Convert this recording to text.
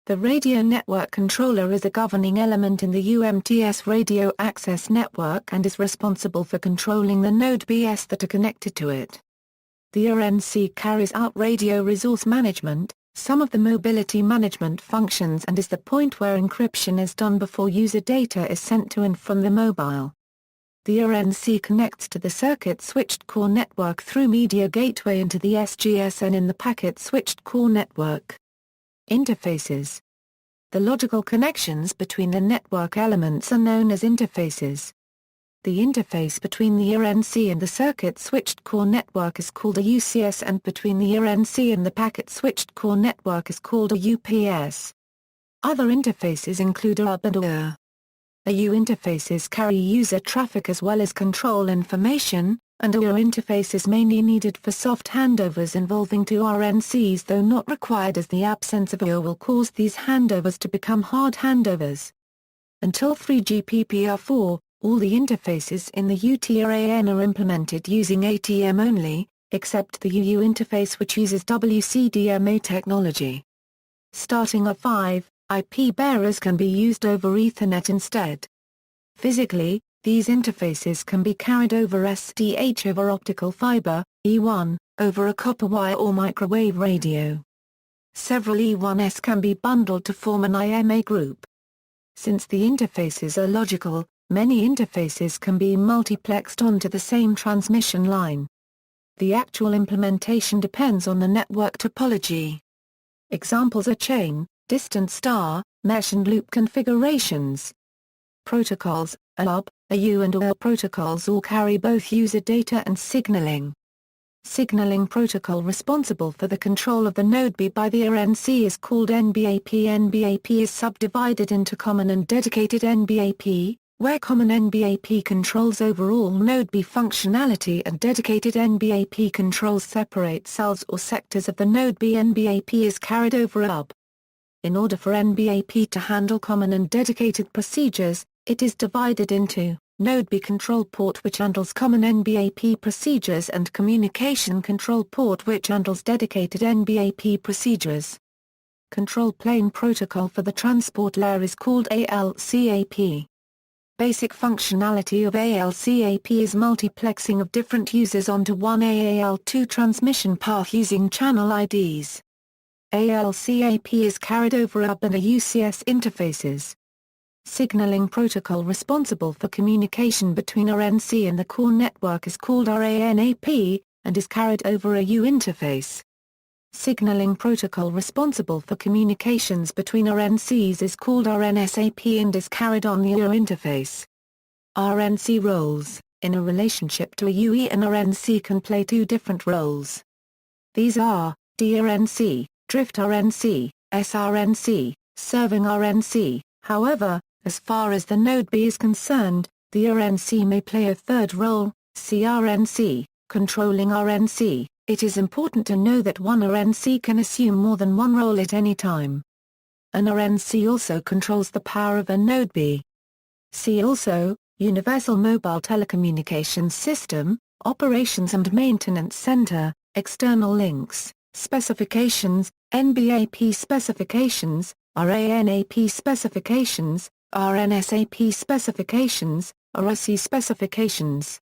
The radio network controller is a governing element in the UMTS radio access network and is responsible for controlling the Node BS that are connected to it. The RNC carries out radio resource management, some of the mobility management functions, and is the point where encryption is done before user data is sent to and from the mobile. The RNC connects to the circuit-switched core network through media gateway into the SGSN in the packet-switched core network. Interfaces. The logical connections between the network elements are known as interfaces. The interface between the RNC and the circuit-switched core network is called a UCS, and between the RNC and the packet-switched core network is called a UPS. Other interfaces include ARB and UR. AU interfaces carry user traffic as well as control information, and UR interface is mainly needed for soft handovers involving two RNCs, though not required, as the absence of UR will cause these handovers to become hard handovers. Until 3GPP-R4, all the interfaces in the UTRAN are implemented using ATM only, except the UU interface, which uses WCDMA technology. Starting at 5, IP bearers can be used over Ethernet instead. Physically, these interfaces can be carried over SDH over optical fiber, E1, over a copper wire or microwave radio. Several E1s can be bundled to form an IMA group. Since the interfaces are logical, many interfaces can be multiplexed onto the same transmission line. The actual implementation depends on the network topology. Examples are chain, distant star, mesh and loop configurations. Protocols, ARB, AU and UR protocols all carry both user data and signaling. Signaling protocol responsible for the control of the Node B by the RNC is called NBAP. NBAP is subdivided into common and dedicated NBAP, where common NBAP controls overall Node B functionality and dedicated NBAP controls separate cells or sectors of the Node B. NBAP is carried over ARB. In order for NBAP to handle common and dedicated procedures, it is divided into Node B control port, which handles common NBAP procedures, and communication control port, which handles dedicated NBAP procedures. Control plane protocol for the transport layer is called ALCAP. Basic functionality of ALCAP is multiplexing of different users onto one AAL2 transmission path using channel IDs. ALCAP is carried over ARB and UCS interfaces. Signaling protocol responsible for communication between RNC and the core network is called RANAP, and is carried over a U interface. Signaling protocol responsible for communications between RNCs is called RNSAP and is carried on the UR interface. RNC roles, in a relationship to a UE, and RNC can play two different roles. These are DRNC, Drift RNC, SRNC, Serving RNC. However, as far as the Node B is concerned, the RNC may play a third role, CRNC, Controlling RNC. It is important to know that one RNC can assume more than one role at any time. An RNC also controls the power of a Node B. See also, Universal Mobile Telecommunications System, Operations and Maintenance Center, External Links, Specifications, NBAP Specifications, RANAP Specifications, RNSAP Specifications, RSC Specifications.